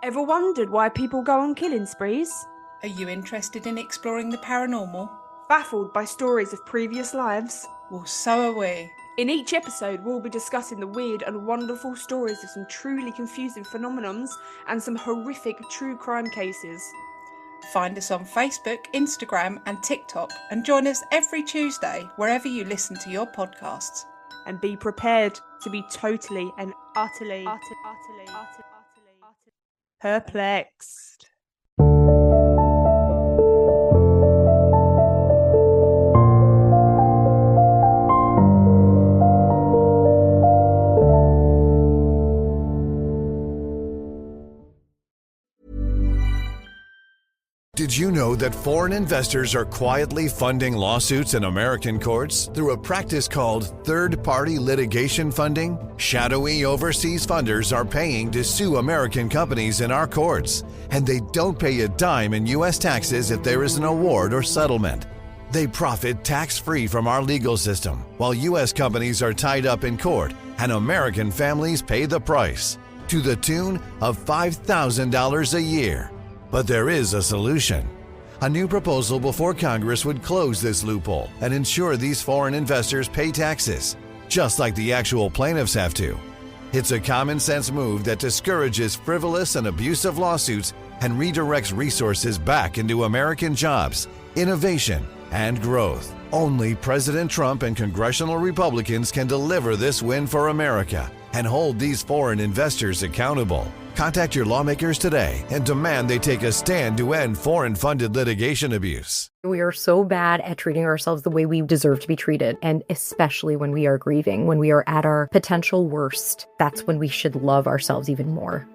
Ever wondered why people go on killing sprees? Are you interested in exploring the paranormal? Baffled by stories of previous lives? Well, so are we. In each episode, we'll be discussing the weird and wonderful stories of some truly confusing phenomenons and some horrific true crime cases. Find us on Facebook, Instagram and TikTok and join us every Tuesday wherever you listen to your podcasts. And be prepared to be totally and utterly perplexed. Did you know that foreign investors are quietly funding lawsuits in American courts through a practice called third-party litigation funding? Shadowy overseas funders are paying to sue American companies in our courts, and they don't pay a dime in U.S. taxes if there is an award or settlement. They profit tax-free from our legal system, while U.S. companies are tied up in court, and American families pay the price, to the tune of $5,000 a year. But there is a solution. A new proposal before Congress would close this loophole and ensure these foreign investors pay taxes, just like the actual plaintiffs have to. It's a common sense move that discourages frivolous and abusive lawsuits and redirects resources back into American jobs, innovation, and growth. Only President Trump and congressional Republicans can deliver this win for America and hold these foreign investors accountable. Contact your lawmakers today and demand they take a stand to end foreign-funded litigation abuse. We are so bad at treating ourselves the way we deserve to be treated, and especially when we are grieving, when we are at our potential worst, that's when we should love ourselves even more.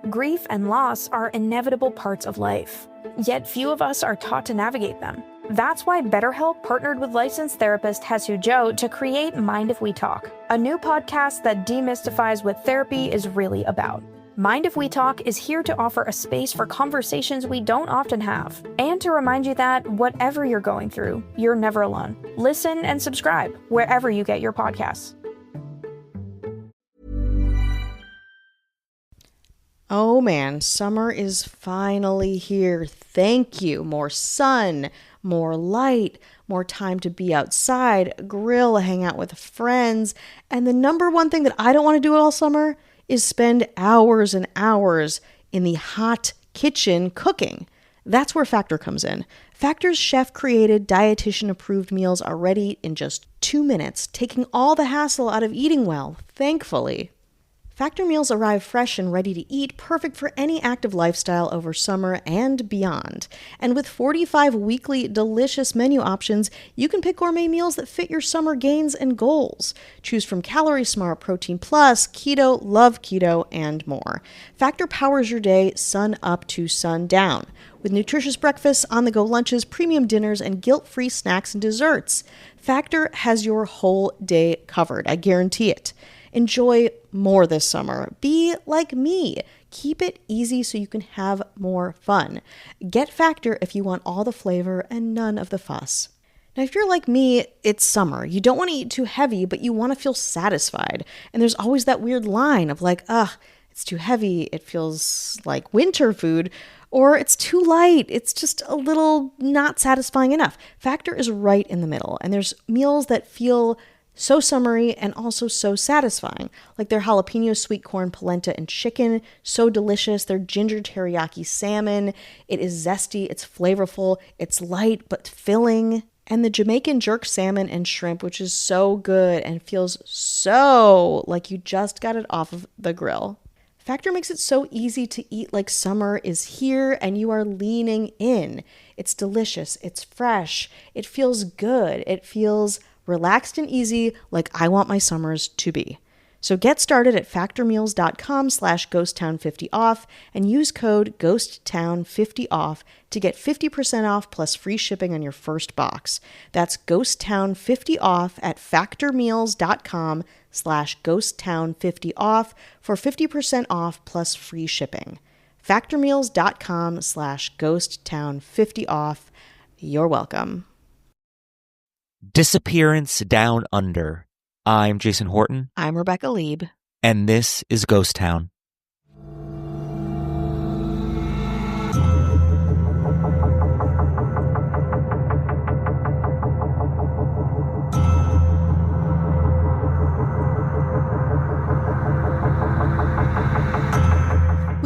Grief and loss are inevitable parts of life, yet few of us are taught to navigate them. That's why BetterHelp partnered with licensed therapist Jesus Joe to create Mind If We Talk, a new podcast that demystifies what therapy is really about. Mind If We Talk is here to offer a space for conversations we don't often have, and to remind you that whatever you're going through, you're never alone. Listen and subscribe wherever you get your podcasts. Oh man, summer is finally here. Thank you. More sun, more light, more time to be outside, grill, hang out with friends. And the number one thing that I don't want to do all summer is spend hours and hours in the hot kitchen cooking. That's where Factor comes in. Factor's chef-created, dietitian-approved meals are ready in just 2 minutes, taking all the hassle out of eating well, thankfully. Factor meals arrive fresh and ready to eat, perfect for any active lifestyle over summer and beyond. And with 45 weekly delicious menu options, you can pick gourmet meals that fit your summer gains and goals. Choose from Calorie Smart, Protein Plus, Keto, Love Keto, and more. Factor powers your day sun up to sun down, with nutritious breakfasts, on-the-go lunches, premium dinners, and guilt-free snacks and desserts. Factor has your whole day covered, I guarantee it. Enjoy more this summer. Be like me. Keep it easy so you can have more fun. Get Factor if you want all the flavor and none of the fuss. Now, if you're like me, it's summer. You don't want to eat too heavy, but you want to feel satisfied. And there's always that weird line of like, it's too heavy. It feels like winter food. Or it's too light. It's just a little not satisfying enough. Factor is right in the middle. And there's meals that feel so summery and also so satisfying, like their jalapeno sweet corn polenta and chicken, so delicious. Their ginger teriyaki salmon, it is zesty, it's flavorful, it's light but filling. And the Jamaican jerk salmon and shrimp, which is so good and feels so like you just got it off of the grill. Factor makes it so easy to eat like summer is here and you are leaning in. It's delicious, it's fresh, it feels good, it feels relaxed and easy like I want my summers to be. So get started at factormeals.com/ghosttown50off and use code ghosttown50off to get 50% off plus free shipping on your first box. That's ghosttown50off at factormeals.com/ghosttown50off for 50% off plus free shipping. factormeals.com/ghosttown50off. You're welcome. Disappearance Down Under. I'm Jason Horton. I'm Rebecca Lieb. And this is Ghost Town.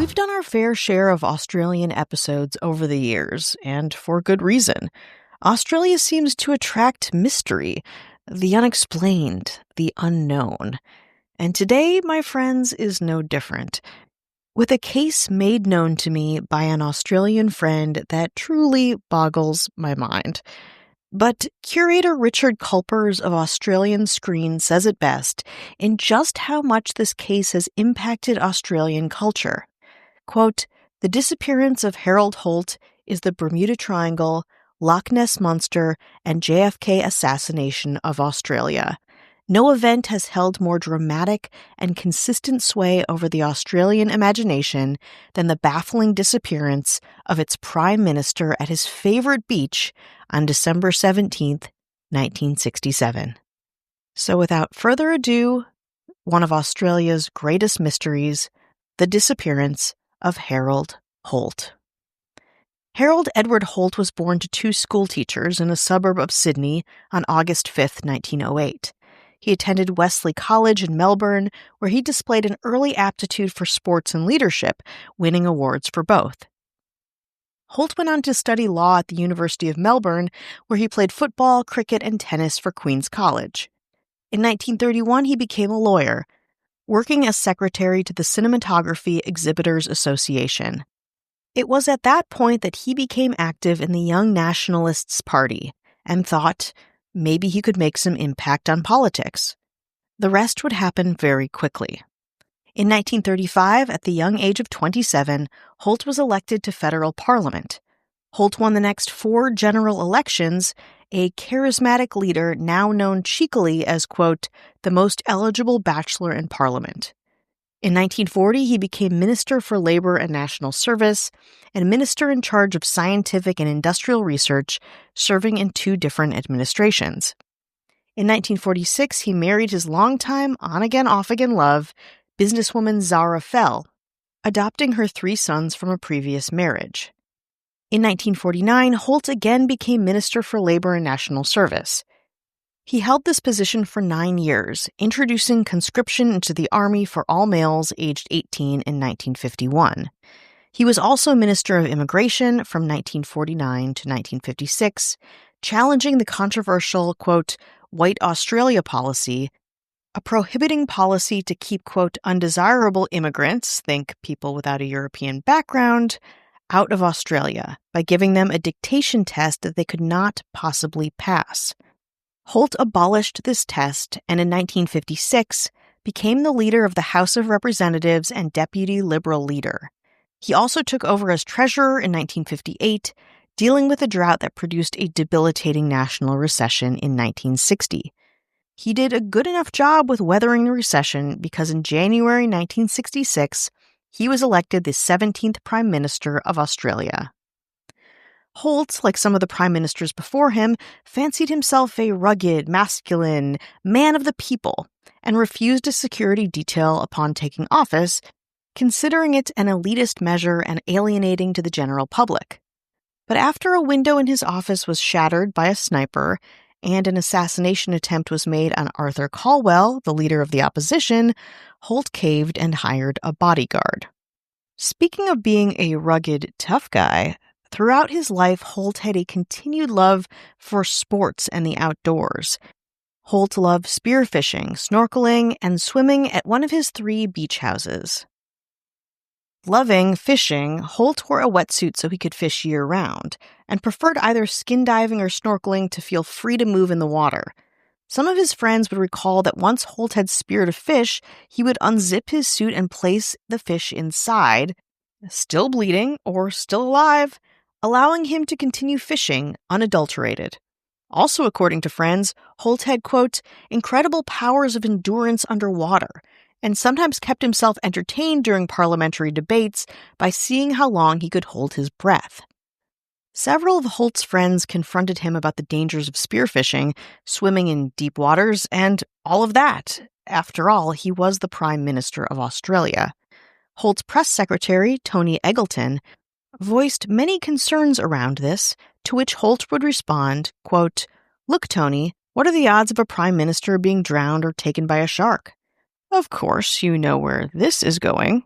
We've done our fair share of Australian episodes over the years, and for good reason. Australia seems to attract mystery, the unexplained, the unknown. And today, my friends, is no different. With a case made known to me by an Australian friend that truly boggles my mind. But curator Richard Culpers of Australian Screen says it best in just how much this case has impacted Australian culture. Quote, "The disappearance of Harold Holt is the Bermuda Triangle, Loch Ness Monster, and JFK assassination of Australia. No event has held more dramatic and consistent sway over the Australian imagination than the baffling disappearance of its Prime Minister at his favorite beach on December 17th, 1967. So without further ado, one of Australia's greatest mysteries, the disappearance of Harold Holt. Harold Edward Holt was born to two schoolteachers in a suburb of Sydney on August 5, 1908. He attended Wesley College in Melbourne, where he displayed an early aptitude for sports and leadership, winning awards for both. Holt went on to study law at the University of Melbourne, where he played football, cricket, and tennis for Queen's College. In 1931, he became a lawyer, working as secretary to the Cinematography Exhibitors Association. It was at that point that he became active in the Young Nationalists Party and thought maybe he could make some impact on politics. The rest would happen very quickly. In 1935, at the young age of 27, Holt was elected to federal parliament. Holt won the next 4 general elections, a charismatic leader now known cheekily as, quote, the most eligible bachelor in parliament. In 1940, he became Minister for Labor and National Service and Minister in charge of scientific and industrial research, serving in 2 different administrations. In 1946, he married his longtime on-again, off-again love, businesswoman Zara Fell, adopting her 3 sons from a previous marriage. In 1949, Holt again became Minister for Labor and National Service. He held this position for 9 years, introducing conscription into the Army for all males aged 18 in 1951. He was also Minister of Immigration from 1949 to 1956, challenging the controversial, quote, White Australia policy, a prohibiting policy to keep, quote, undesirable immigrants, think people without a European background, out of Australia by giving them a dictation test that they could not possibly pass. Holt abolished this test and in 1956 became the leader of the House of Representatives and Deputy Liberal Leader. He also took over as Treasurer in 1958, dealing with a drought that produced a debilitating national recession in 1960. He did a good enough job with weathering the recession because in January 1966, he was elected the 17th Prime Minister of Australia. Holt, like some of the prime ministers before him, fancied himself a rugged, masculine man of the people and refused a security detail upon taking office, considering it an elitist measure and alienating to the general public. But after a window in his office was shattered by a sniper and an assassination attempt was made on Arthur Calwell, the leader of the opposition, Holt caved and hired a bodyguard. Speaking of being a rugged, tough guy, throughout his life, Holt had a continued love for sports and the outdoors. Holt loved spearfishing, snorkeling, and swimming at one of his 3 beach houses. Loving fishing, Holt wore a wetsuit so he could fish year-round, and preferred either skin diving or snorkeling to feel free to move in the water. Some of his friends would recall that once Holt had speared a fish, he would unzip his suit and place the fish inside, still bleeding or still alive, allowing him to continue fishing unadulterated. Also, according to friends, Holt had, quote, incredible powers of endurance underwater, and sometimes kept himself entertained during parliamentary debates by seeing how long he could hold his breath. Several of Holt's friends confronted him about the dangers of spearfishing, swimming in deep waters, and all of that. After all, he was the Prime Minister of Australia. Holt's press secretary, Tony Eggleton, voiced many concerns around this, to which Holt would respond, quote, Look, Tony, what are the odds of a prime minister being drowned or taken by a shark? Of course, you know where this is going.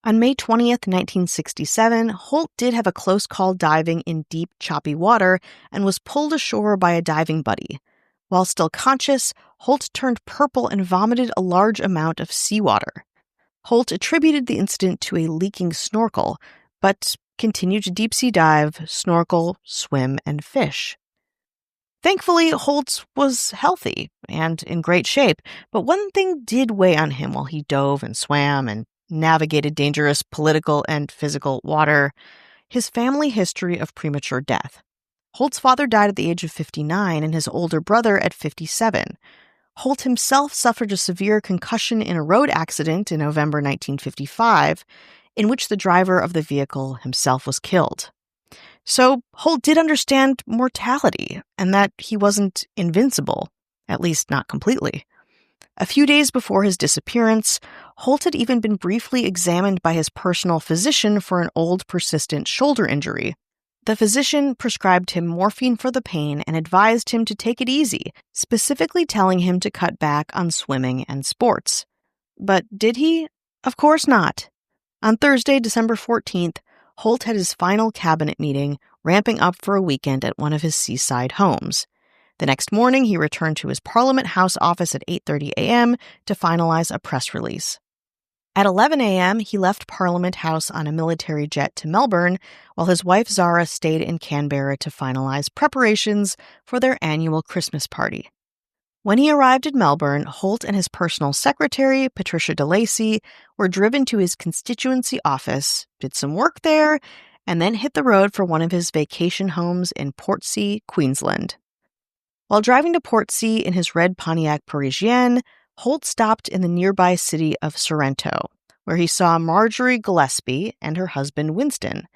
On May 20th, 1967, Holt did have a close call diving in deep, choppy water and was pulled ashore by a diving buddy. While still conscious, Holt turned purple and vomited a large amount of seawater. Holt attributed the incident to a leaking snorkel, but continued to deep-sea dive, snorkel, swim, and fish. Thankfully, Holt was healthy and in great shape, but one thing did weigh on him while he dove and swam and navigated dangerous political and physical water: his family history of premature death. Holt's father died at the age of 59 and his older brother at 57. Holt himself suffered a severe concussion in a road accident in November 1955, in which the driver of the vehicle himself was killed. So Holt did understand mortality and that he wasn't invincible, at least not completely. A few days before his disappearance, Holt had even been briefly examined by his personal physician for an old persistent shoulder injury. The physician prescribed him morphine for the pain and advised him to take it easy, specifically telling him to cut back on swimming and sports. But did he? Of course not. On Thursday, December 14th, Holt had his final cabinet meeting, ramping up for a weekend at one of his seaside homes. The next morning, he returned to his Parliament House office at 8:30 a.m. to finalize a press release. At 11 a.m., he left Parliament House on a military jet to Melbourne, while his wife Zara stayed in Canberra to finalize preparations for their annual Christmas party. When he arrived in Melbourne, Holt and his personal secretary, Patricia DeLacy, were driven to his constituency office, did some work there, and then hit the road for one of his vacation homes in Portsea, Queensland. While driving to Portsea in his red Pontiac Parisienne, Holt stopped in the nearby city of Sorrento, where he saw Marjorie Gillespie and her husband Winston.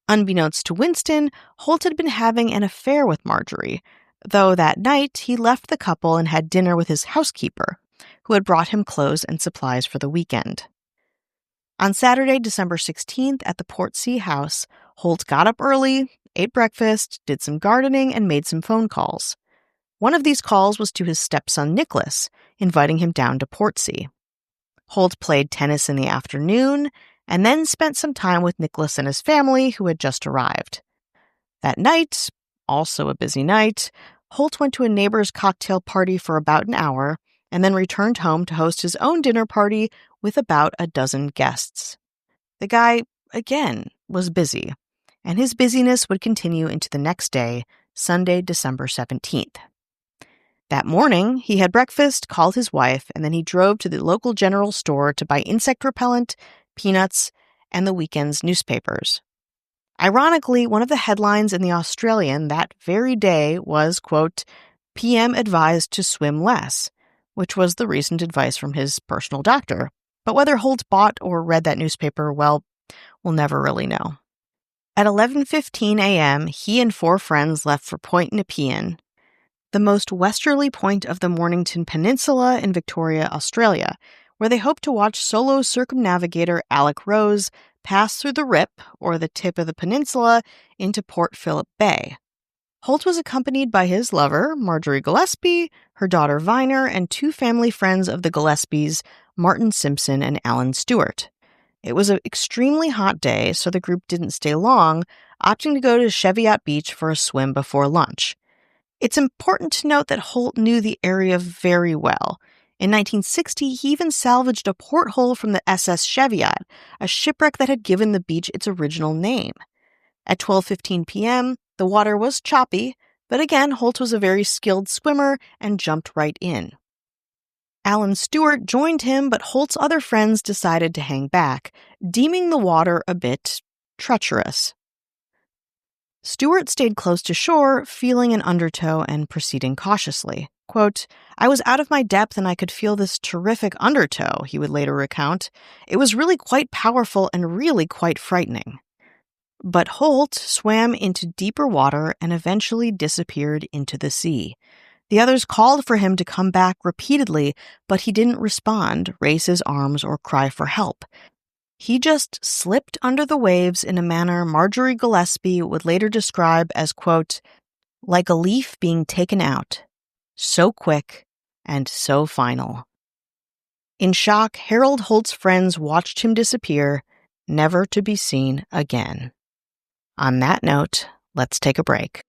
Unbeknownst to Winston, Holt had been having an affair with Marjorie, though that night he left the couple and had dinner with his housekeeper, who had brought him clothes and supplies for the weekend. On Saturday, December 16th, at the Portsea house, Holt got up early, ate breakfast, did some gardening, and made some phone calls. One of these calls was to his stepson Nicholas, inviting him down to Portsea. Holt played tennis in the afternoon, and then spent some time with Nicholas and his family, who had just arrived. That night, also a busy night, Holt went to a neighbor's cocktail party for about an hour, and then returned home to host his own dinner party with about a dozen guests. The guy, again, was busy, and his busyness would continue into the next day, Sunday, December 17th. That morning, he had breakfast, called his wife, and then he drove to the local general store to buy insect repellent, peanuts, and the weekend's newspapers. Ironically, one of the headlines in The Australian that very day was, quote, "PM advised to swim less," which was the recent advice from his personal doctor. But whether Holt bought or read that newspaper, well, we'll never really know. At 11:15 a.m., he and 4 friends left for Point Nepean, the most westerly point of the Mornington Peninsula in Victoria, Australia, where they hoped to watch solo circumnavigator Alec Rose pass through the Rip, or the tip of the peninsula, into Port Phillip Bay. Holt was accompanied by his lover, Marjorie Gillespie, her daughter Viner, and 2 family friends of the Gillespies, Martin Simpson and Alan Stewart. It was an extremely hot day, so the group didn't stay long, opting to go to Cheviot Beach for a swim before lunch. It's important to note that Holt knew the area very well. In 1960, he even salvaged a porthole from the SS Cheviot, a shipwreck that had given the beach its original name. At 12:15 p.m., the water was choppy, but again, Holt was a very skilled swimmer and jumped right in. Alan Stewart joined him, but Holt's other friends decided to hang back, deeming the water a bit treacherous. Stewart stayed close to shore, feeling an undertow and proceeding cautiously. Quote, "I was out of my depth and I could feel this terrific undertow," he would later recount. "It was really quite powerful and really quite frightening." But Holt swam into deeper water and eventually disappeared into the sea. The others called for him to come back repeatedly, but he didn't respond, raise his arms, or cry for help. He just slipped under the waves in a manner Marjorie Gillespie would later describe as, quote, "like a leaf being taken out. So quick and so final." In shock, Harold Holt's friends watched him disappear, never to be seen again. On that note, let's take a break.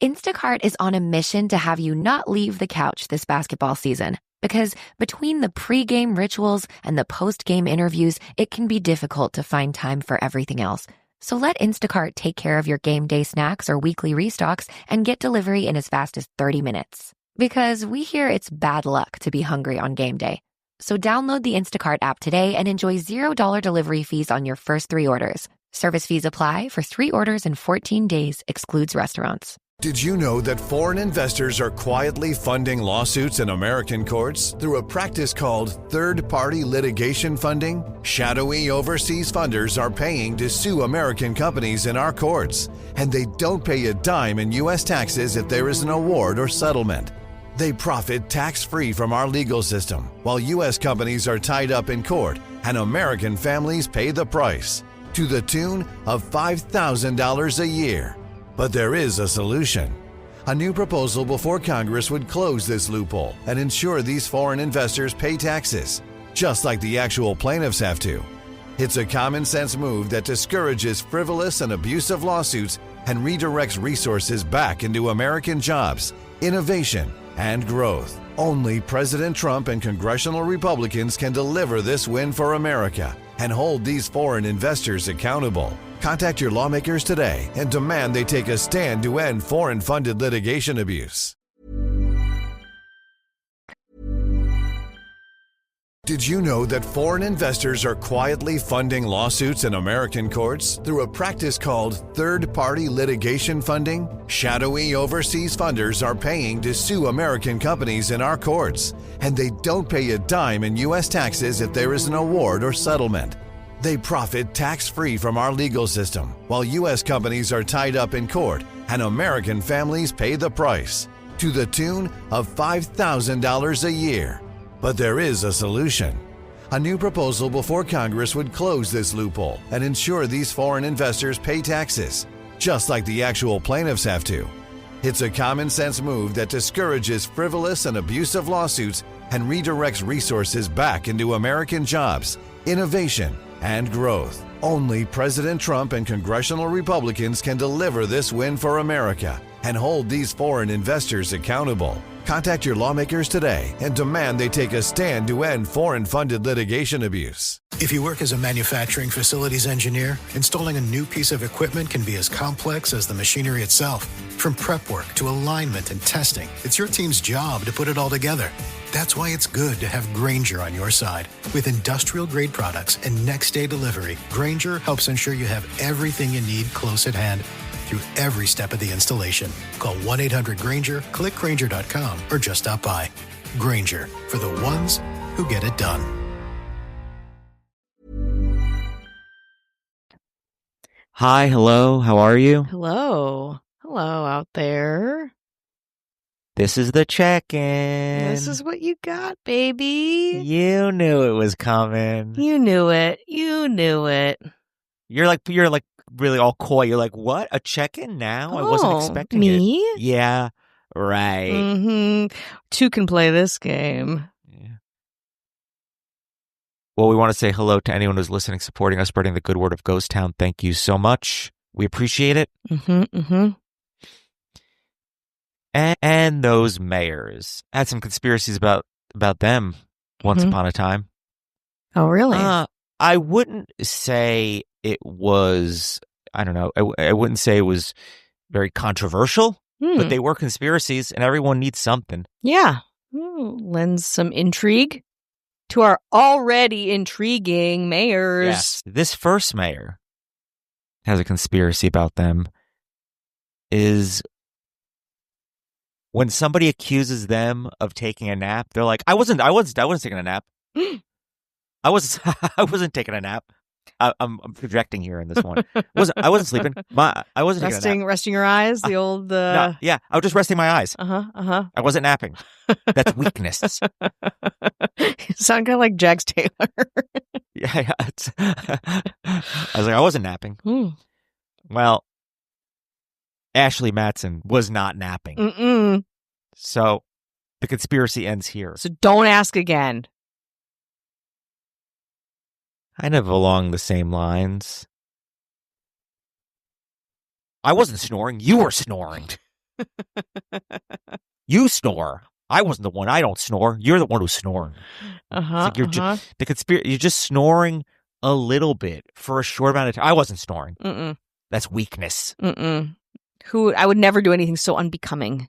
Instacart is on a mission to have you not leave the couch this basketball season. Because between the pregame rituals and the postgame interviews, it can be difficult to find time for everything else. So let Instacart take care of your game day snacks or weekly restocks and get delivery in as fast as 30 minutes. Because we hear it's bad luck to be hungry on game day. So download the Instacart app today and enjoy $0 delivery fees on your first 3 orders. Service fees apply for 3 orders in 14 days, excludes restaurants. Did you know that foreign investors are quietly funding lawsuits in American courts through a practice called third-party litigation funding? Shadowy overseas funders are paying to sue American companies in our courts, and they don't pay a dime in U.S. taxes if there is an award or settlement. They profit tax-free from our legal system, while U.S. companies are tied up in court and American families pay the price, to the tune of $5,000 a year. But there is a solution. A new proposal before Congress would close this loophole and ensure these foreign investors pay taxes, just like the actual plaintiffs have to. It's a common sense move that discourages frivolous and abusive lawsuits and redirects resources back into American jobs, innovation, and growth. Only President Trump and congressional Republicans can deliver this win for America and hold these foreign investors accountable. Contact your lawmakers today and demand they take a stand to end foreign-funded litigation abuse. Did you know that foreign investors are quietly funding lawsuits in American courts through a practice called third-party litigation funding? Shadowy overseas funders are paying to sue American companies in our courts, and they don't pay a dime in U.S. taxes if there is an award or settlement. They profit tax-free from our legal system, while U.S. companies are tied up in court and American families pay the price, to the tune of $5,000 a year. But there is a solution. A new proposal before Congress would close this loophole and ensure these foreign investors pay taxes, just like the actual plaintiffs have to. It's a common sense move that discourages frivolous and abusive lawsuits and redirects resources back into American jobs, innovation, and growth. Only President Trump and congressional Republicans can deliver this win for America and hold these foreign investors accountable. Contact your lawmakers today and demand they take a stand to end foreign-funded litigation abuse. If you work as a manufacturing facilities engineer, installing a new piece of equipment can be as complex as the machinery itself. From prep work to alignment and testing, it's your team's job to put it all together. That's why it's good to have Grainger on your side. With industrial-grade products and next-day delivery, Grainger helps ensure you have everything you need close at hand through every step of the installation. Call 1-800-GRAINGER, click Grainger.com, or just stop by. Grainger, for the ones who get it done. Hi, hello, how are you? Hello. Hello out there. This is the check-in. This is what you got, baby. You knew it was coming. You knew it. You knew it. You're like really all coy. You're like, what? A check-in now? I wasn't expecting me? it. Yeah, right. Mm-hmm. Two can play this game. Yeah. Well, we want to say hello to anyone who's listening, supporting us, spreading the good word of Ghost Town. Thank you so much. We appreciate it. Mm-hmm, mm-hmm. And those mayors. I had some conspiracies about them once upon a time. Oh, really? I wouldn't say it was, I don't know, I wouldn't say it was very controversial, but they were conspiracies and everyone needs something. Yeah. Lends some intrigue to our already intriguing mayors. Yes. This first mayor has a conspiracy about them is when somebody accuses them of taking a nap, they're like, I wasn't taking a nap. I wasn't taking a nap. I'm projecting here in this one. I wasn't sleeping. I wasn't taking a nap. Resting your eyes. The old. No, yeah, I was just resting my eyes. I wasn't napping. That's weakness. You sound kind of like Jax Taylor. Yeah. I was like, I wasn't napping. Well, Ashley Matson was not napping. So the conspiracy ends here. So don't ask again. Kind of along the same lines. I wasn't snoring. You were snoring. You snore. I wasn't the one. I don't snore. You're the one who's snoring. It's like you're just snoring a little bit for a short amount of time. I wasn't snoring. Mm-mm. That's weakness. Mm-mm. I would never do anything so unbecoming.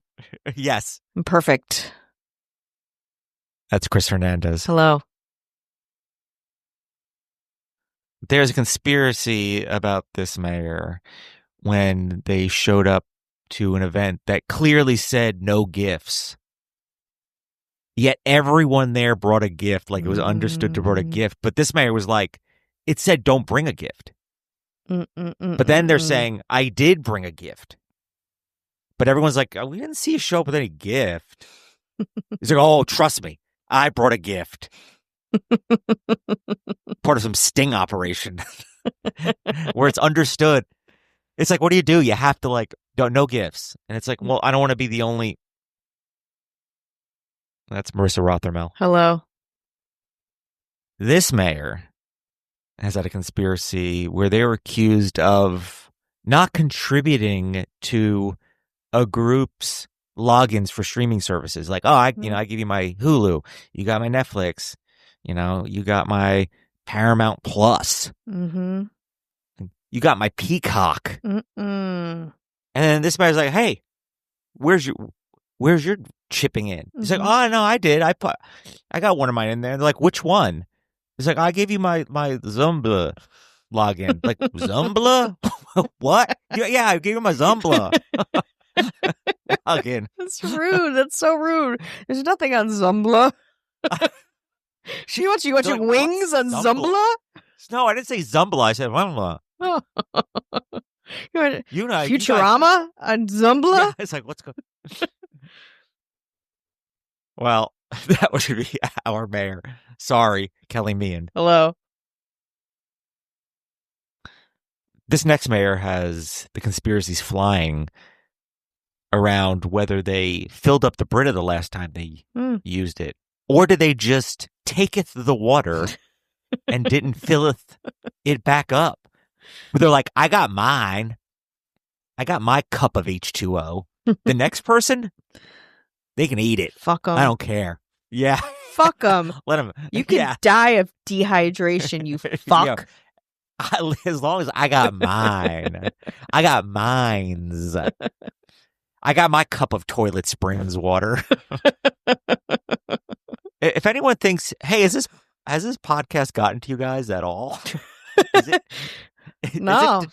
Yes. I'm perfect. That's Chris Hernandez. Hello. There's a conspiracy about this mayor when they showed up to an event that clearly said no gifts. Yet everyone there brought a gift, like it was understood to bring a gift. But this mayor was like, it said don't bring a gift. But then they're saying, I did bring a gift. But everyone's like, oh, we didn't see you show up with any gift. He's like, oh, trust me, I brought a gift. Part of some sting operation where it's understood. It's like, what do? You have to like, no gifts. And it's like, well, I don't want to be the only. That's Marissa Rothermel. Hello. This mayor has had a conspiracy where they were accused of not contributing to a group's logins for streaming services. Like, oh, I give you my Hulu, you got my Netflix, you got my Paramount Plus, you got my Peacock, and then this mayor's like, hey, where's your chipping in? He's like, oh no, I did. I got one of mine in there. And they're like, which one? He's like, I gave you my Zumbla login. Like, Zumbla? What? Yeah, I gave you my Zumbla login. That's rude. That's so rude. There's nothing on Zumbla. You want your like, wings on Zumbla? No, I didn't say Zumbla. I said Zumbla. Futurama on Zumbla? Yeah, it's like, what's going on? Well, that would be our mayor. Sorry, Kelly Meehan. Hello. This next mayor has the conspiracies flying around whether they filled up the Brita the last time they used it, or did they just taketh the water and didn't filleth it back up. But they're like, I got mine. I got my cup of H2O. The next person, they can eat it. Fuck them. I don't care. Yeah. Fuck them. Let them. You can die of dehydration, you fuck. As long as I got mine. I got mines. I got my cup of Toilet Springs water. If anyone thinks, hey, has this podcast gotten to you guys at all? Is it? No.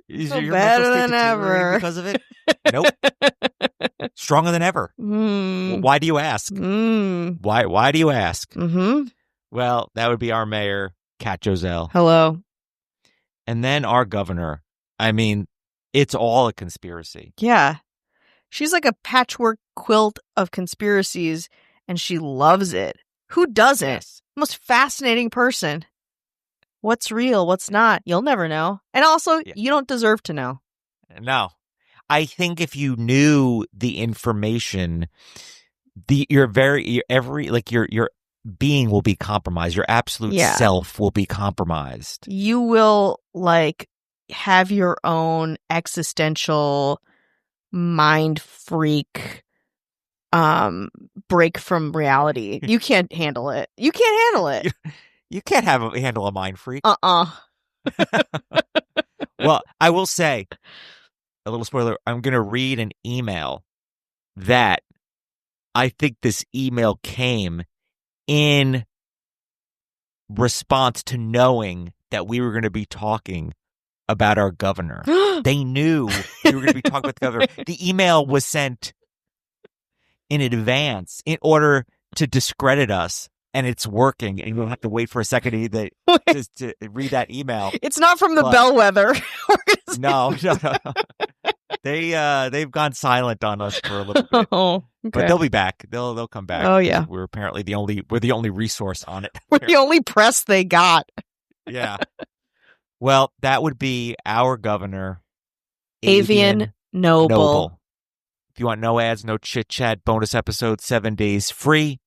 Is your better than ever because of it? Nope. Stronger than ever. Why do you ask? Why do you ask? Well, that would be our mayor, Kat Joselle. Hello. And then our governor. I mean, it's all a conspiracy. Yeah. She's like a patchwork quilt of conspiracies, and she loves it. Who doesn't? Yes. Most fascinating person. What's real? What's not? You'll never know. And also, you don't deserve to know. No. I think if you knew the information, your being will be compromised. Your absolute self will be compromised. You will have your own existential mind freak break from reality. You can't handle it. You can't handle it. You can't handle a mind freak. Well, I will say, a little spoiler, I'm going to read an email that I think this email came in response to knowing that we were going to be talking about our governor. They knew we were going to be talking about the governor. The email was sent in advance in order to discredit us. And it's working, and you'll have to wait for a second to read that email. It's not from the Bellwether. No. They've gone silent on us for a little bit. Oh, okay. But they'll be back. They'll come back. Oh yeah, we're apparently the only resource on it. We're the only press they got. Yeah. Well, that would be our governor, Avian Noble. If you want no ads, no chit chat, bonus episode, 7 days free.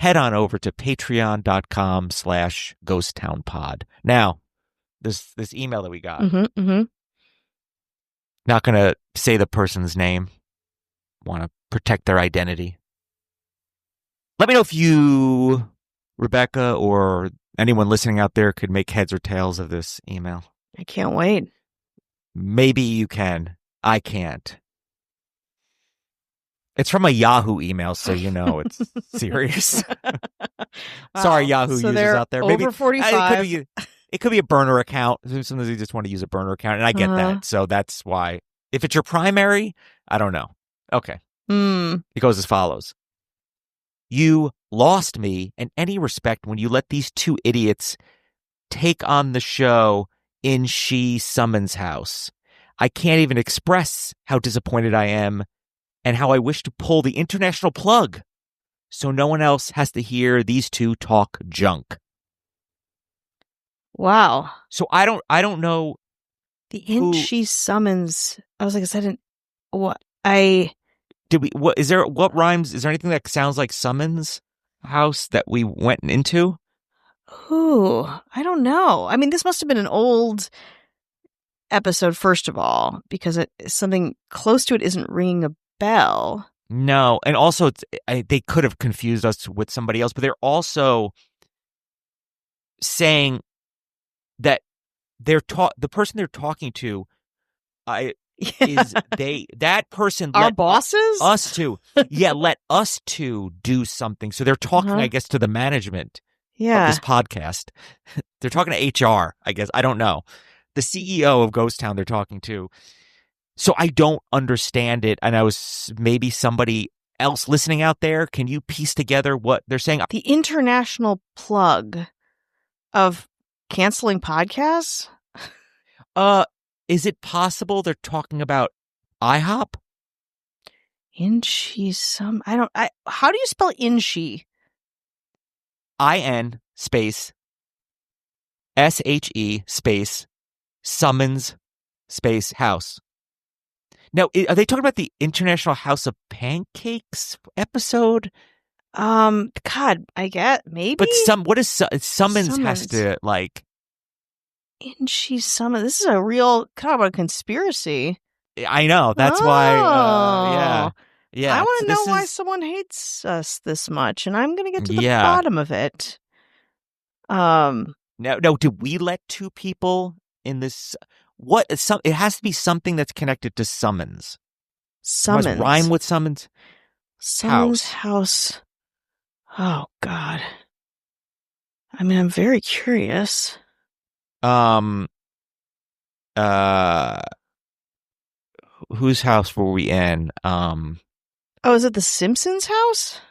head on over to patreon.com/ghosttownpod. Now, this email that we got, not going to say the person's name. Want to protect their identity. Let me know if you, Rebecca, or anyone listening out there could make heads or tails of this email. I can't wait. Maybe you can. I can't. It's from a Yahoo email, so you know it's serious. Sorry, Yahoo so users they're out there. Over Maybe 45. It could be a burner account. Sometimes you just want to use a burner account, and I get that. So that's why. If it's your primary, I don't know. Okay. It goes as follows. You lost me in any respect when you let these two idiots take on the show in She Summons House. I can't even express how disappointed I am and how I wish to pull the international plug so no one else has to hear these two talk junk. Wow. So I don't know. She summons. I was like, I didn't. What? What rhymes? Is there anything that sounds like Summons House that we went into? Ooh, I don't know. I mean, this must have been an old episode, first of all, because something close to it isn't ringing a bell. No, and also they could have confused us with somebody else, but they're also saying that the person they're talking to is that person Our let bosses? Us two. Yeah, let us two do something. So they're talking, I guess, to the management of this podcast. They're talking to HR, I guess. I don't know. The CEO of Ghost Town they're talking to. So I don't understand it. And I was maybe somebody else listening out there. Can you piece together what they're saying? The international plug of canceling podcasts? Is it possible they're talking about IHOP? How do you spell Inchi? IN space SHE space Summons space House. Now, are they talking about the International House of Pancakes episode? God, I get maybe. But what is Summons has to like. Inchi Summons. This is a real talk about a conspiracy. I know. That's why. Yeah. I want to know why someone hates us this much, and I'm going to get to the bottom of it. No. Did we let two people in this? It has to be something that's connected to Summons. Summons. Must rhyme with Summons. Summons House. Oh God. I mean, I'm very curious. Whose house were we in? Is it the Simpsons house?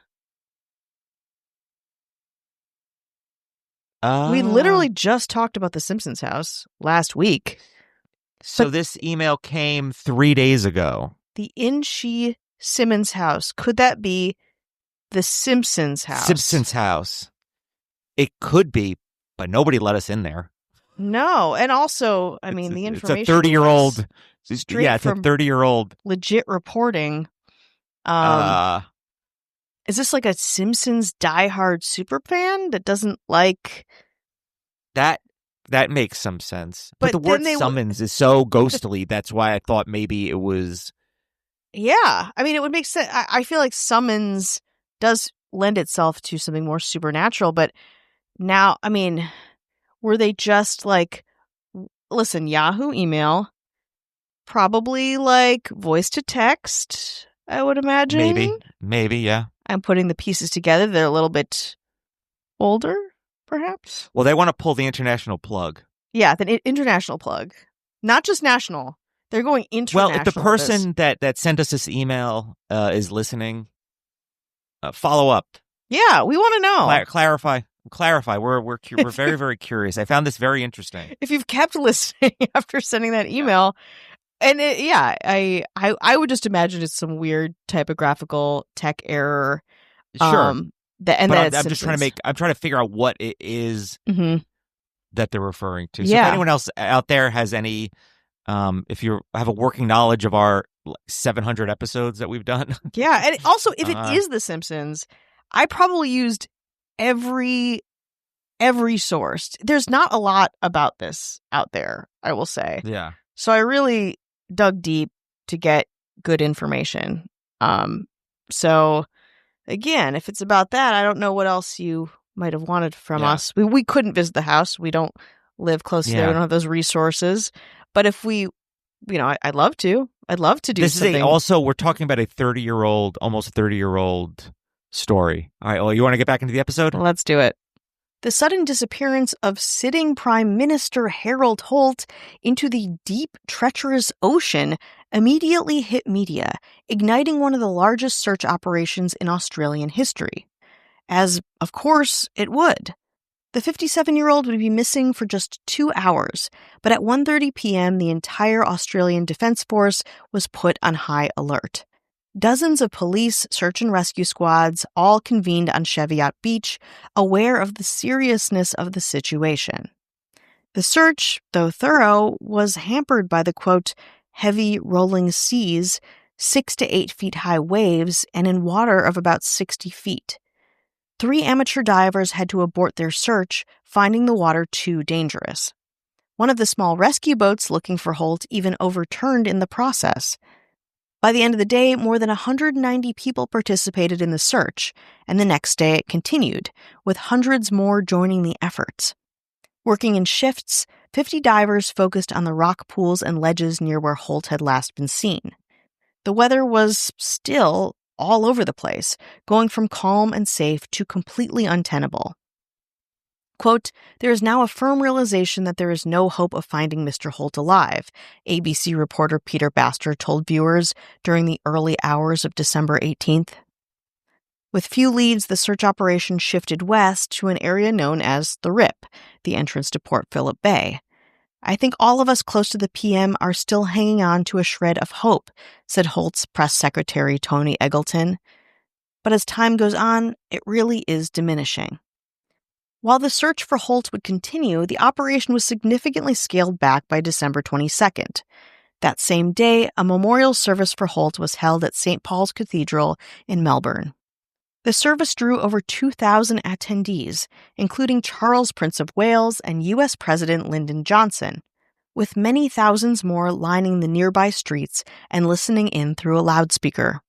We literally just talked about the Simpsons house last week. So this email came 3 days ago. The Inchi Simmons house. Could that be the Simpsons house? Simpsons house. It could be, but nobody let us in there. No, and also, I mean, the information. It's a 30-year-old. It's a 30-year-old. Legit reporting. Is this like a Simpsons diehard superfan that doesn't like that? That makes some sense. But the word summons is so ghostly. That's why I thought maybe it was. Yeah, I mean, it would make sense. I feel like summons does lend itself to something more supernatural. But now, I mean, were they just like, listen, Yahoo email, probably like voice to text, I would imagine. Maybe, yeah. I'm putting the pieces together. They're a little bit older, perhaps. Well, they want to pull the international plug. Yeah, the international plug. Not just national. They're going international. Well, if the person that sent us this email is listening, follow up. Yeah, we want to know. Clarify. We're very, very curious. I found this very interesting. If you've kept listening after sending that email, and I would just imagine it's some weird typographical tech error. Sure. I'm just trying to figure out what it is that they're referring to. So if anyone else out there has any, if you have a working knowledge of our 700 episodes that we've done. Yeah. And also if it is The Simpsons, I probably used every source. There's not a lot about this out there, I will say. Yeah. So I really dug deep to get good information. So again, if it's about that, I don't know what else you might have wanted from us. We couldn't visit the house. We don't live close to there. We don't have those resources. But if we, I'd love to. I'd love to do this something. Also, we're talking about a 30-year-old, almost 30-year-old story. All right, well, you want to get back into the episode? Let's do it. The sudden disappearance of sitting Prime Minister Harold Holt into the deep, treacherous ocean immediately hit media, igniting one of the largest search operations in Australian history. As, of course, it would. The 57-year-old would be missing for just 2 hours, but at 1:30 p.m., the entire Australian Defence Force was put on high alert. Dozens of police, search and rescue squads all convened on Cheviot Beach, aware of the seriousness of the situation. The search, though thorough, was hampered by the, quote, heavy rolling seas, 6 to 8 feet high waves, and in water of about 60 feet. 3 amateur divers had to abort their search, finding the water too dangerous. One of the small rescue boats looking for Holt even overturned in the process. By the end of the day, more than 190 people participated in the search, and the next day it continued, with hundreds more joining the efforts. Working in shifts, 50 divers focused on the rock pools and ledges near where Holt had last been seen. The weather was still all over the place, going from calm and safe to completely untenable. Quote, there is now a firm realization that there is no hope of finding Mr. Holt alive, ABC reporter Peter Baster told viewers during the early hours of December 18th. With few leads, the search operation shifted west to an area known as the Rip, the entrance to Port Phillip Bay. I think all of us close to the PM are still hanging on to a shred of hope, said Holt's press secretary Tony Eggleton. But as time goes on, it really is diminishing. While the search for Holt would continue, the operation was significantly scaled back by December 22nd. That same day, a memorial service for Holt was held at St. Paul's Cathedral in Melbourne. The service drew over 2,000 attendees, including Charles, Prince of Wales, and U.S. President Lyndon Johnson, with many thousands more lining the nearby streets and listening in through a loudspeaker.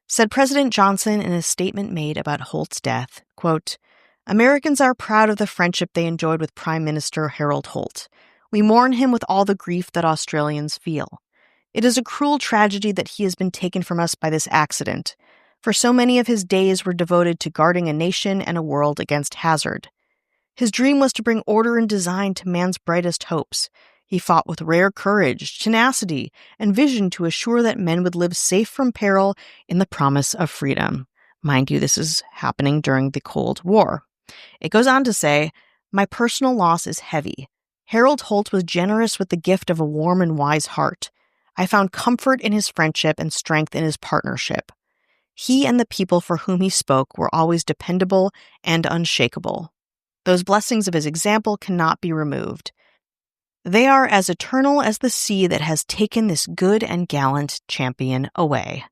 Said President Johnson in a statement made about Holt's death, quote, Americans are proud of the friendship they enjoyed with Prime Minister Harold Holt. We mourn him with all the grief that Australians feel. It is a cruel tragedy that he has been taken from us by this accident, for so many of his days were devoted to guarding a nation and a world against hazard. His dream was to bring order and design to man's brightest hopes. He fought with rare courage, tenacity, and vision to assure that men would live safe from peril in the promise of freedom. Mind you, this is happening during the Cold War. It goes on to say, my personal loss is heavy. Harold Holt was generous with the gift of a warm and wise heart. I found comfort in his friendship and strength in his partnership. He and the people for whom he spoke were always dependable and unshakable. Those blessings of his example cannot be removed. They are as eternal as the sea that has taken this good and gallant champion away.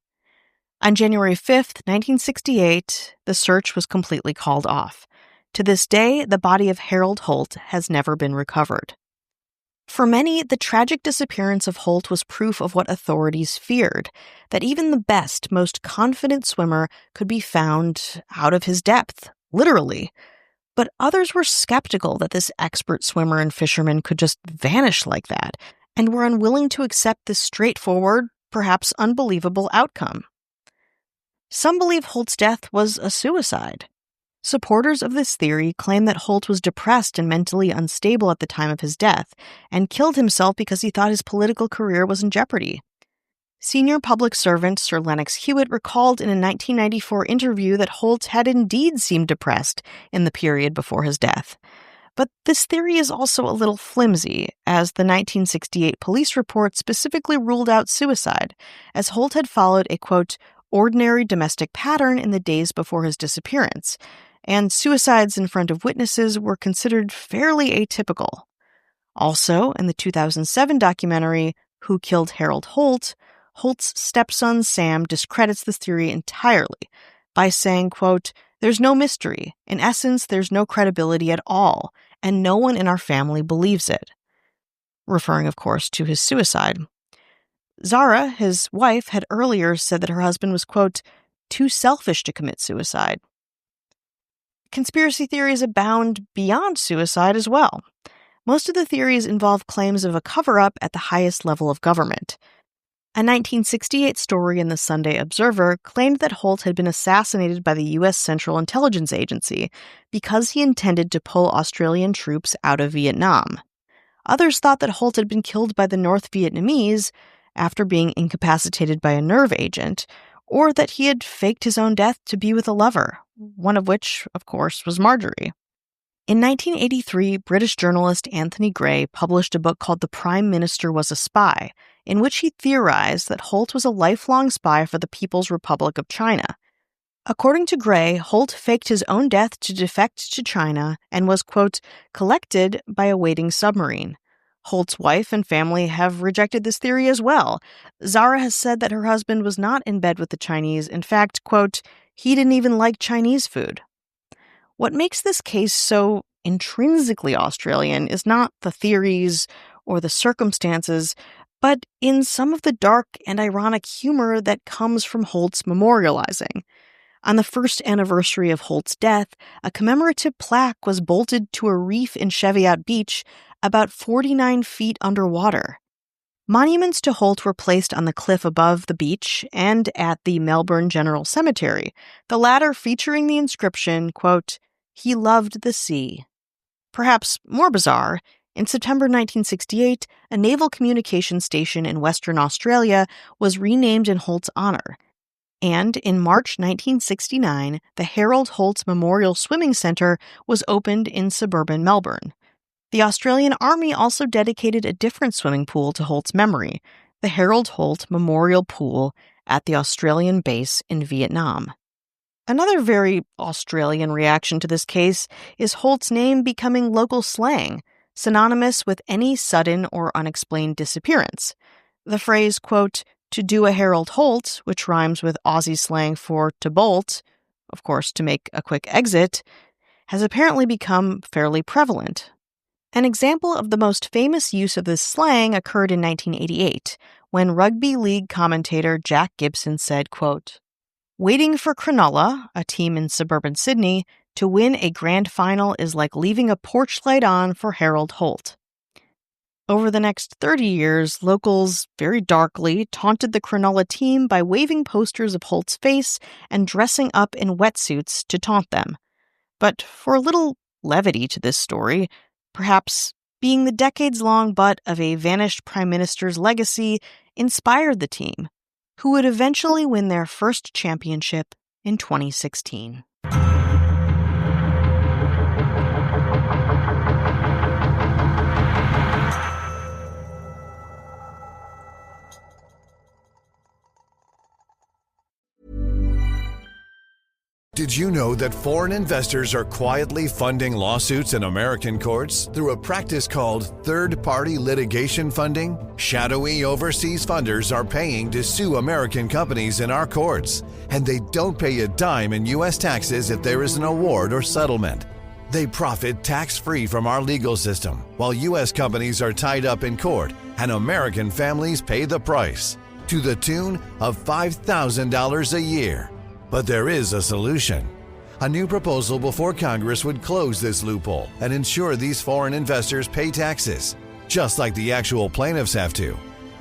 On January 5th, 1968, the search was completely called off. To this day, the body of Harold Holt has never been recovered. For many, the tragic disappearance of Holt was proof of what authorities feared, that even the best, most confident swimmer could be found out of his depth, literally. But others were skeptical that this expert swimmer and fisherman could just vanish like that, and were unwilling to accept this straightforward, perhaps unbelievable outcome. Some believe Holt's death was a suicide. Supporters of this theory claim that Holt was depressed and mentally unstable at the time of his death, and killed himself because he thought his political career was in jeopardy. Senior public servant Sir Lennox Hewitt recalled in a 1994 interview that Holt had indeed seemed depressed in the period before his death. But this theory is also a little flimsy, as the 1968 police report specifically ruled out suicide, as Holt had followed a, quote, ordinary domestic pattern in the days before his disappearance, and suicides in front of witnesses were considered fairly atypical. Also, in the 2007 documentary, Who Killed Harold Holt, Holt's stepson Sam discredits this theory entirely, by saying, quote, "There's no mystery. In essence, there's no credibility at all, and no one in our family believes it," referring, of course, to his suicide. Zara, his wife, had earlier said that her husband was, quote, "too selfish to commit suicide." Conspiracy theories abound beyond suicide as well. Most of the theories involve claims of a cover-up at the highest level of government. A 1968 story in the Sunday Observer claimed that Holt had been assassinated by the U.S. Central Intelligence Agency because he intended to pull Australian troops out of Vietnam. Others thought that Holt had been killed by the North Vietnamese after being incapacitated by a nerve agent, or that he had faked his own death to be with a lover, one of which, of course, was Marjorie. In 1983, British journalist Anthony Gray published a book called The Prime Minister Was a Spy, in which he theorized that Holt was a lifelong spy for the People's Republic of China. According to Gray, Holt faked his own death to defect to China and was, quote, "collected by a waiting submarine." Holt's wife and family have rejected this theory as well. Zara has said that her husband was not in bed with the Chinese. In fact, quote, "he didn't even like Chinese food." What makes this case so intrinsically Australian is not the theories or the circumstances, but in some of the dark and ironic humor that comes from Holt's memorializing. On the first anniversary of Holt's death, a commemorative plaque was bolted to a reef in Cheviot Beach about 49 feet underwater. Monuments to Holt were placed on the cliff above the beach and at the Melbourne General Cemetery, the latter featuring the inscription, quote, "He loved the sea." Perhaps more bizarre, in September 1968, a naval communications station in Western Australia was renamed in Holt's honor. And in March 1969, the Harold Holt Memorial Swimming Centre was opened in suburban Melbourne. The Australian Army also dedicated a different swimming pool to Holt's memory, the Harold Holt Memorial Pool at the Australian base in Vietnam. Another very Australian reaction to this case is Holt's name becoming local slang, synonymous with any sudden or unexplained disappearance. The phrase, quote, "to do a Harold Holt," which rhymes with Aussie slang for to bolt, of course to make a quick exit, has apparently become fairly prevalent. An example of the most famous use of this slang occurred in 1988, when rugby league commentator Jack Gibson said, quote, "Waiting for Cronulla, a team in suburban Sydney, to win a grand final is like leaving a porch light on for Harold Holt." Over the next 30 years, locals very darkly taunted the Cronulla team by waving posters of Holt's face and dressing up in wetsuits to taunt them. But for a little levity to this story, perhaps being the decades-long butt of a vanished prime minister's legacy inspired the team, who would eventually win their first championship in 2016. Did you know that foreign investors are quietly funding lawsuits in American courts through a practice called third-party litigation funding? Shadowy overseas funders are paying to sue American companies in our courts, and they don't pay a dime in U.S. taxes if there is an award or settlement. They profit tax-free from our legal system, while U.S. companies are tied up in court, and American families pay the price, to the tune of $5,000 a year. But there is a solution. A new proposal before Congress would close this loophole and ensure these foreign investors pay taxes, just like the actual plaintiffs have to.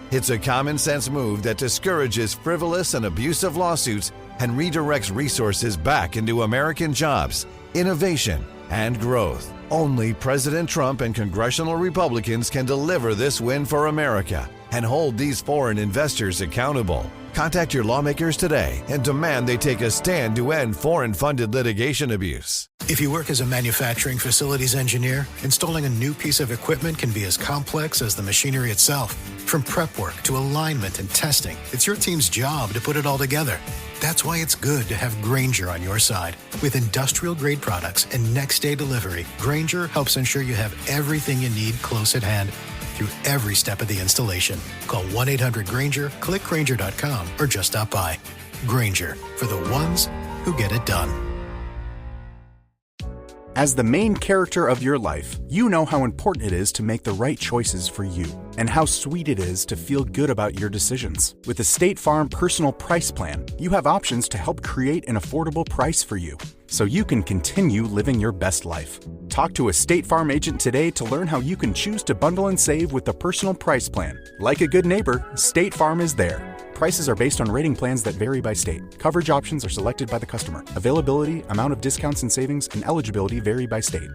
It's a common-sense move that discourages frivolous and abusive lawsuits and redirects resources back into American jobs, innovation, and growth. Only President Trump and congressional Republicans can deliver this win for America and hold these foreign investors accountable. Contact your lawmakers today and demand they take a stand to end foreign-funded litigation abuse. If you work as a manufacturing facilities engineer, installing a new piece of equipment can be as complex as the machinery itself. From prep work to alignment and testing, it's your team's job to put it all together. That's why it's good to have Grainger on your side. With industrial-grade products and next-day delivery, Grainger helps ensure you have everything you need close at hand through every step of the installation. Call 1-800-GRAINGER, click Grainger.com, or just stop by. Grainger, for the ones who get it done. As the main character of your life, you know how important it is to make the right choices for you, and how sweet it is to feel good about your decisions. With the State Farm Personal Price Plan, you have options to help create an affordable price for you, so you can continue living your best life. Talk to a State Farm agent today to learn how you can choose to bundle and save with the Personal Price Plan. Like a good neighbor, State Farm is there. Prices are based on rating plans that vary by state. Coverage options are selected by the customer. Availability, amount of discounts and savings, and eligibility vary by state.